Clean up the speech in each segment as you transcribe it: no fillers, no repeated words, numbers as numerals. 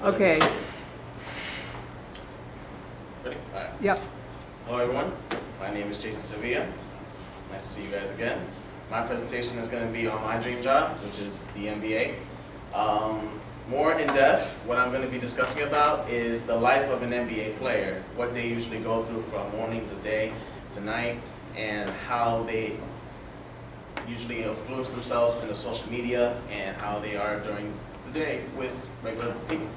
Okay. Ready? All right. Yep. Hello, everyone. My name is Jason Sevilla. Nice to see you guys again. My presentation is going to be on my dream job, which is the MBA. More in depth, what I'm going to be discussing about is the life of an MBA player, what they usually go through from morning to day to night, and how they usually influence themselves in the social media and how they are during the day with regular people.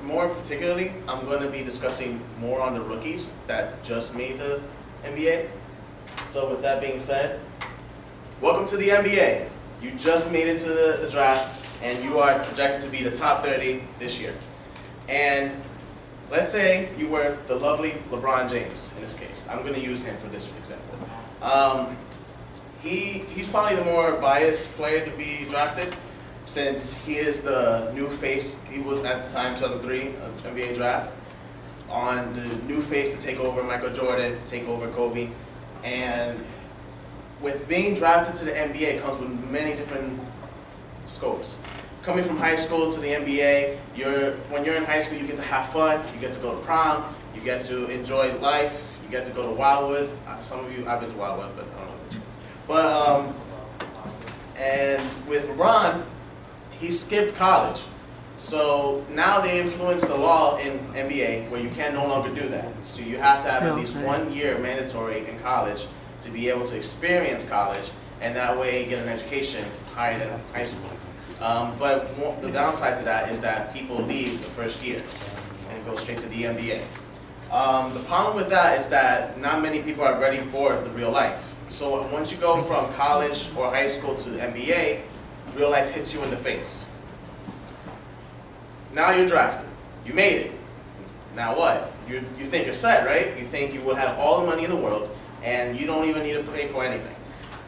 More particularly, I'm going to be discussing more on the rookies that just made the NBA. So with that being said, welcome to the NBA. You just made it to the draft, and you are projected to be the top 30 this year. And let's say you were the lovely LeBron James in this case. I'm going to use him for this example. He's probably the more biased player to be drafted, since he is the new face. He was at the time 2003 NBA draft, on the new face to take over Michael Jordan, take over Kobe. And with being drafted to the NBA comes with many different scopes. Coming from high school to the NBA, when you're in high school, you get to have fun, you get to go to prom, you get to enjoy life, you get to go to Wildwood. Some of you, I've been to Wildwood, but I don't know. But, and with LeBron, he skipped college. So now they influence the law in NBA where you can no longer do that. So you have to have at least 1 year mandatory in college to be able to experience college, and that way get an education higher than high school. But the downside to that is that people leave the first year and go straight to the NBA. The problem with that is that not many people are ready for the real life. So once you go from college or high school to the NBA, real life hits you in the face. Now you're drafted. You made it. Now what? You think you're set, right? You think you will have all the money in the world and you don't even need to pay for anything.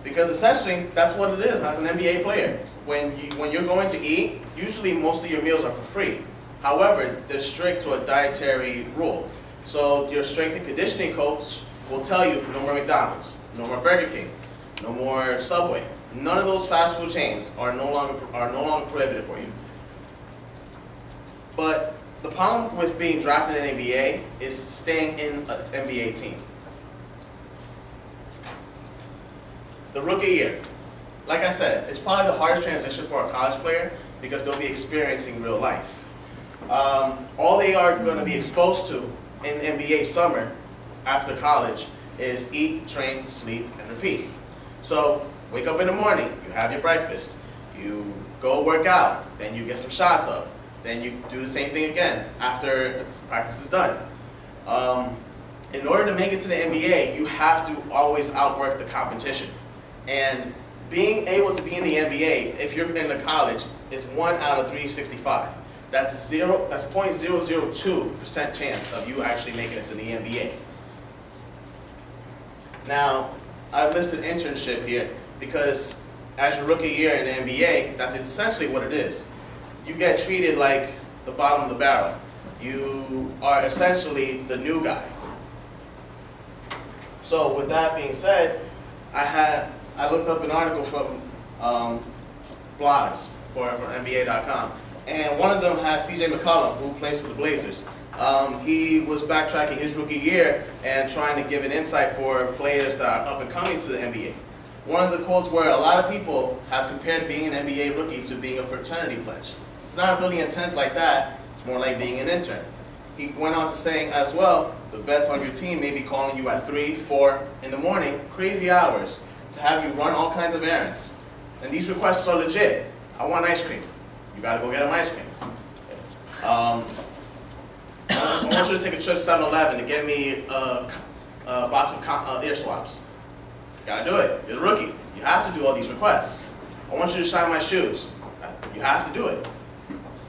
Because essentially, that's what it is as an NBA player. When you're going to eat, usually most of your meals are for free. However, they're strict to a dietary rule. So your strength and conditioning coach will tell you no more McDonald's, no more Burger King, no more Subway. None of those fast food chains are no longer prohibited for you. But the problem with being drafted in the NBA is staying in an NBA team. The rookie year. Like I said, it's probably the hardest transition for a college player because they'll be experiencing real life. All they are going to be exposed to in NBA summer after college is eat, train, sleep, and repeat. So wake up in the morning, you have your breakfast, you go work out, then you get some shots up, then you do the same thing again after practice is done. In order to make it to the NBA, you have to always outwork the competition. And being able to be in the NBA, if you're in the college, it's 1 out of 365. That's 0.002% chance of you actually making it to the NBA. Now, I've listed internship here because as your rookie year in the NBA, that's essentially what it is. You get treated like the bottom of the barrel. You are essentially the new guy. So with that being said, I looked up an article from blogs from NBA.com, and one of them had CJ McCollum, who plays for the Blazers. He was backtracking his rookie year and trying to give an insight for players that are up and coming to the NBA. One of the quotes were, a lot of people have compared being an NBA rookie to being a fraternity pledge. It's not really intense like that, it's more like being an intern. He went on to saying as well, the vets on your team may be calling you at 3, 4 in the morning, crazy hours, to have you run all kinds of errands. And these requests are legit. I want ice cream. You gotta go get him ice cream. I want you to take a trip to 7-Eleven to get me a box of ear swabs. Gotta do it. You're a rookie. You have to do all these requests. I want you to shine my shoes. You have to do it.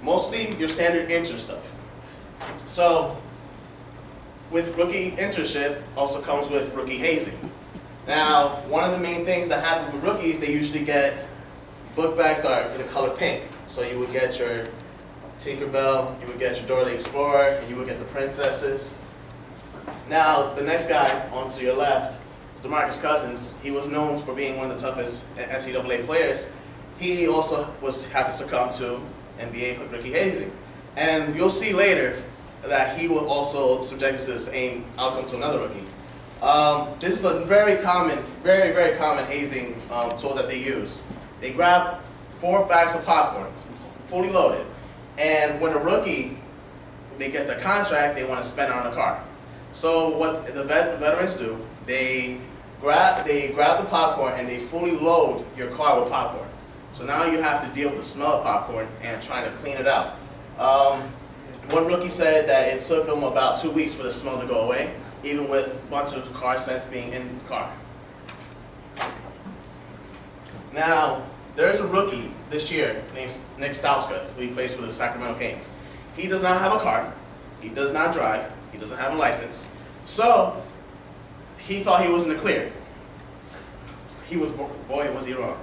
Mostly your standard intern stuff. So, with rookie internship also comes with rookie hazing. Now, one of the main things that happen with rookies, they usually get book bags that are in the color pink. So you would get your Tinkerbell, you would get your Dora the Explorer, and you would get the princesses. Now, the next guy onto your left, DeMarcus Cousins, he was known for being one of the toughest NCAA players. He also had to succumb to NBA rookie hazing. And you'll see later that he will also subject us to the same outcome to another rookie. This is a very common hazing tool that they use. They grab 4 bags of popcorn, fully loaded, and when a rookie, they get the contract, they want to spend it on a car. So what the veterans do, they grab the popcorn and they fully load your car with popcorn. So now you have to deal with the smell of popcorn and trying to clean it out. One rookie said that it took him about 2 weeks for the smell to go away, even with a bunch of car scents being in the car. Now, there's a rookie this year named Nick Stauska, who he plays for the Sacramento Kings. He does not have a car, he does not drive, he doesn't have a license, so he thought he was in the clear. He was, boy, was he wrong.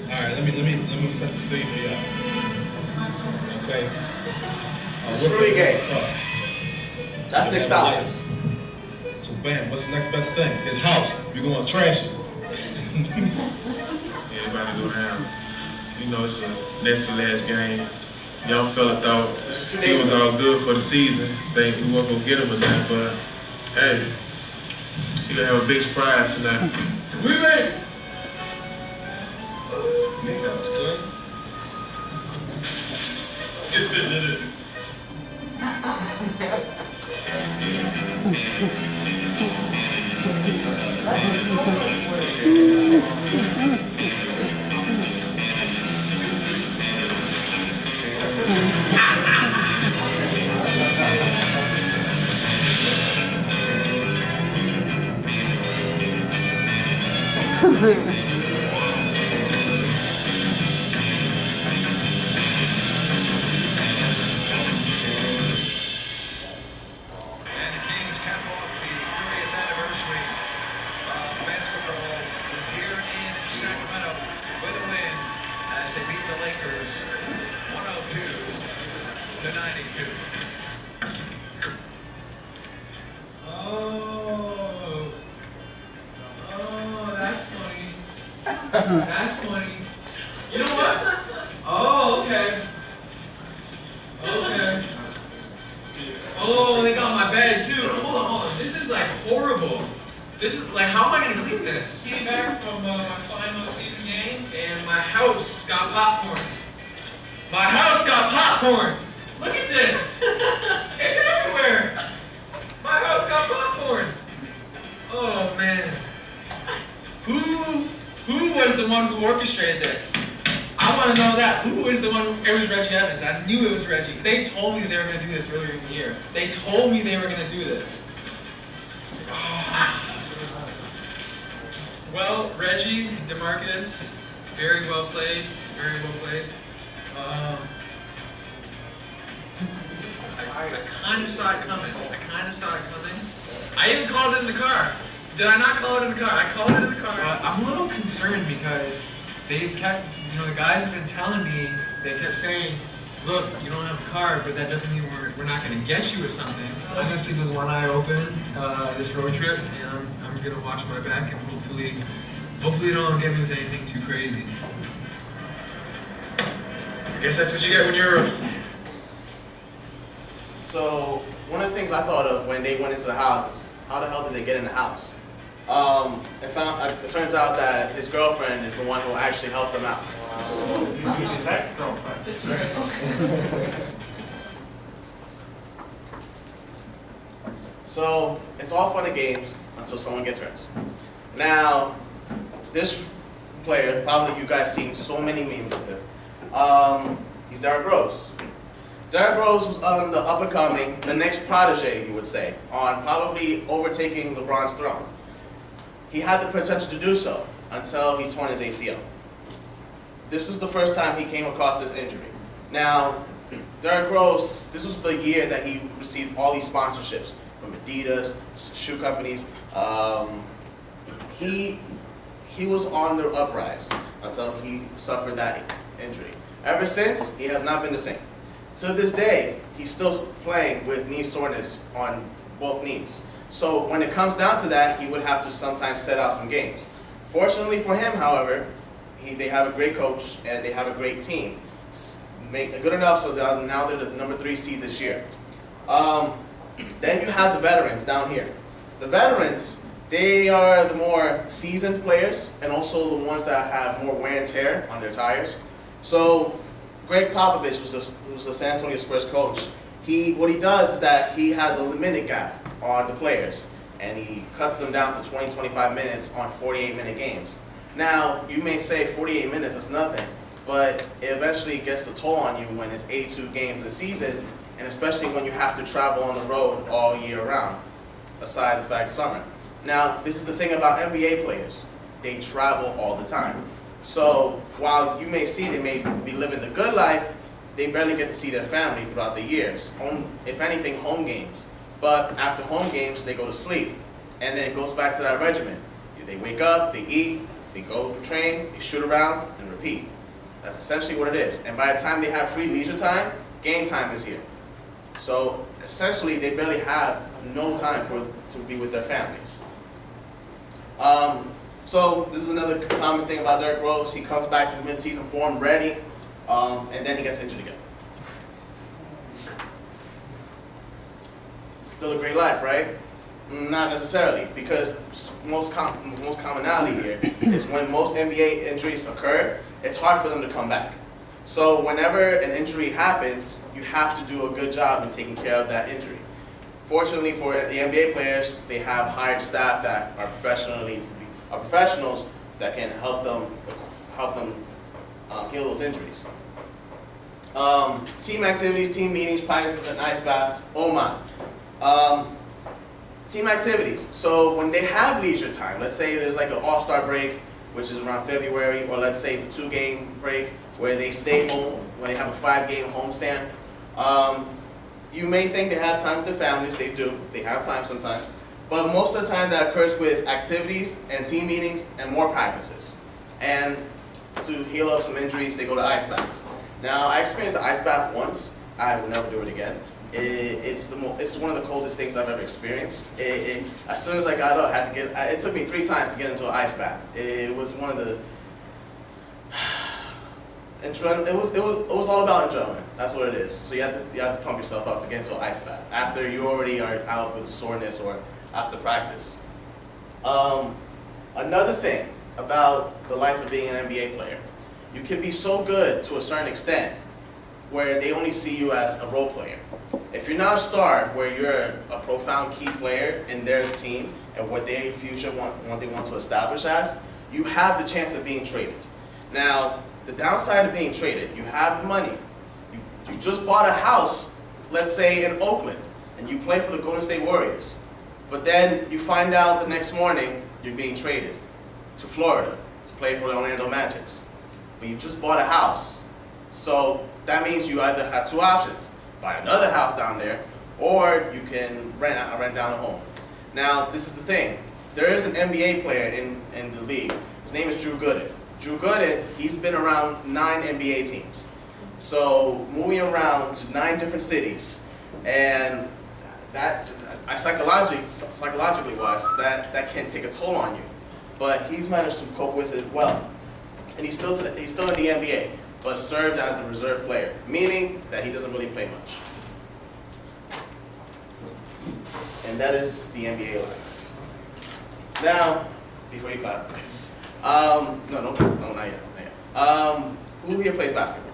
All right, let me set the scene for y'all. Okay. It's Rudy Gay. That's Nick Stauskas. So bam, what's the next best thing? His house. You're gonna trash it. Everybody go down. You know, it's the next to last game. Young fella thought he was all good for the season. Think we weren't gonna get him or not, but hey, he gonna have a big surprise tonight. We made it. I think that was good. That's funny. You know what? Oh, okay. Okay. Oh, they got my bed too. Hold on. This is like horrible. This is like, how am I gonna clean this? Came back from my final season game, and my house got popcorn. My house got popcorn. Look at this. It's everywhere. My house got popcorn. Oh man. Who was the one who orchestrated this? I want to know that. Who was the one it was Reggie Evans. I knew it was Reggie. They told me they were going to do this earlier in the year. They told me they were going to do this. Well, Reggie, DeMarcus, very well played. Very well played. I kind of saw it coming. I even called it in the car. Did I not call it in the car? I called it in the car. I'm a little concerned because they've kept, the guys have been telling me, they kept saying, look, you don't have a car, but that doesn't mean we're not going to get you with something. I'm going to sleep with one eye open this road trip, and I'm going to watch my back, and hopefully they don't get me with anything too crazy. I guess that's what you get when you're a rookie. So, one of the things I thought of when they went into the house is, how the hell did they get in the house? It turns out that his girlfriend is the one who actually helped them out. His ex-girlfriend. So, it's all fun and games until someone gets hurt. Now, this player, probably you guys seen so many memes of him. He's Derrick Rose. Derrick Rose was on the up-and-coming, the next protege, you would say, on probably overtaking LeBron's throne. He had the potential to do so until he torn his ACL. This is the first time he came across this injury. Now, Derrick Rose, this was the year that he received all these sponsorships from Adidas, shoe companies. He was on the uprise until he suffered that injury. Ever since, he has not been the same. To this day, he's still playing with knee soreness on both knees. So when it comes down to that, he would have to sometimes set out some games. Fortunately for him, however, they have a great coach and they have a great team. Good enough so that now they're the number 3 seed this year. Then you have the veterans down here. The veterans, they are the more seasoned players and also the ones that have more wear and tear on their tires. So Greg Popovich was the San Antonio Spurs coach. What he does is that he has a minute gap on the players, and he cuts them down to 20-25 minutes on 48-minute games. Now, you may say 48 minutes is nothing, but it eventually gets a toll on you when it's 82 games in a season, and especially when you have to travel on the road all year round, aside the fact summer. Now, this is the thing about NBA players. They travel all the time. So while you may see they may be living the good life, they barely get to see their family throughout the years. If anything, home games. But after home games, they go to sleep. And then it goes back to that regimen. They wake up, they eat, they go train, they shoot around, and repeat. That's essentially what it is. And by the time they have free leisure time, game time is here. So essentially, they barely have no time to be with their families. So this is another common thing about Derrick Rose. He comes back to the mid-season form ready, and then he gets injured again. Still a great life, right? Not necessarily, because most commonality here is when most NBA injuries occur, it's hard for them to come back. So whenever an injury happens, you have to do a good job in taking care of that injury. Fortunately for the NBA players, they have hired staff that are professionals that can help them heal those injuries. Team activities, team meetings, practices, and ice baths. Oh my. Team activities. So when they have leisure time, let's say there's like an all-star break, which is around February, or let's say it's a 2-game break where they stay home, when they have a 5-game homestand. You may think they have time with their families. They do. They have time sometimes. But most of the time that occurs with activities and team meetings and more practices. And to heal up some injuries, they go to ice baths. Now, I experienced the ice bath once. I will never do it again. It's one of the coldest things I've ever experienced. As soon as I got up, it took me 3 times to get into an ice bath. It was one of the, it was all about adrenaline. That's what it is. So you have to pump yourself up to get into an ice bath after you already are out with soreness or after practice. Another thing about the life of being an NBA player, you can be so good to a certain extent where they only see you as a role player. If you're not a star, where you're a profound key player in their team and what their future what they want to establish as, you have the chance of being traded. Now, the downside of being traded, you have the money. You just bought a house, let's say in Oakland, and you play for the Golden State Warriors. But then you find out the next morning you're being traded to Florida to play for the Orlando Magic. But you just bought a house. So that means you either have 2 options. Buy another house down there, or you can rent down a home. Now, this is the thing. There is an NBA player in the league. His name is Drew Gooden. Drew Gooden, he's been around 9 NBA teams. So moving around to 9 different cities, and that psychologically wise, that can take a toll on you. But he's managed to cope with it well, and he's still in the NBA, but served as a reserve player, meaning that he doesn't really play much. And that is the NBA life. Now, before you clap, no, not yet. Who here plays basketball?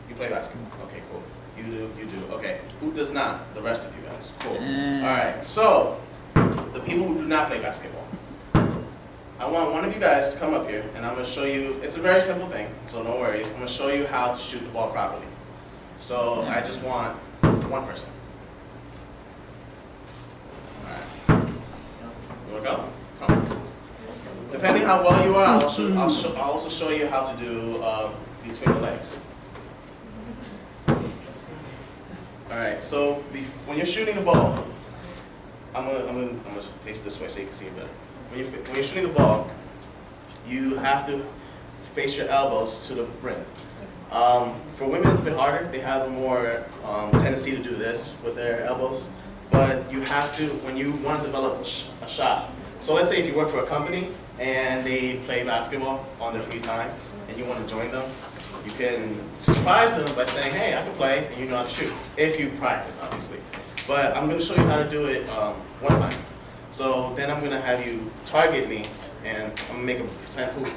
You play basketball? Okay, cool. You do. Okay. Who does not? The rest of you guys. Cool. All right. So, the people who do not play basketball. I want one of you guys to come up here, and I'm going to show you. It's a very simple thing, so no worries. I'm going to show you how to shoot the ball properly. So, I just want one person. All right. You want to go? Come. Depending how well you are, I'll also show you how to do between the legs. All right. So when you're shooting the ball, I'm gonna face this way so you can see it better. When you're shooting the ball, you have to face your elbows to the rim. For women, it's a bit harder. They have a more tendency to do this with their elbows. But you have to, when you want to develop a shot. So let's say if you work for a company and they play basketball on their free time, and you want to join them, you can surprise them by saying, hey, I can play, and you know how to shoot, if you practice, obviously. But I'm going to show you how to do it one time. So then I'm going to have you target me, and I'm going to make a pretend hoop,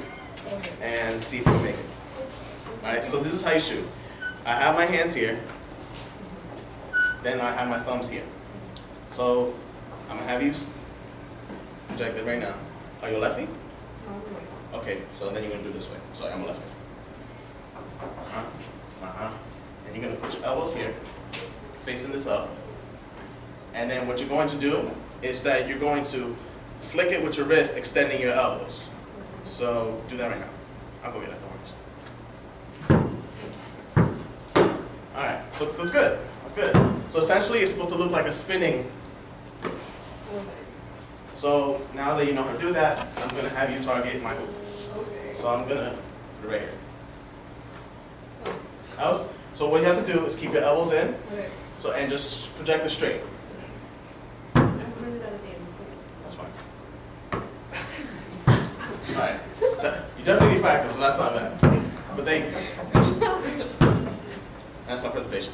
and see if you can make it. All right, so this is how you shoot. I have my hands here, then I have my thumbs here. So I'm going to have you project it right now. Are you a lefty? Okay, so then you're going to do this way. Sorry, I'm a lefty. And you're going to put your elbows here, facing this up. And then what you're going to do is that you're going to flick it with your wrist, extending your elbows. So do that right now. I'll go get it, don't worry. All right, so that's good. That's good. So essentially, it's supposed to look like a spinning. So now that you know how to do that, I'm going to have you target my hoop. So I'm going to put it right here. So what you have to do is keep your elbows in, so and just project it straight. That's fine. All right. You definitely need practice, so that's not bad. But thank you. That's my presentation.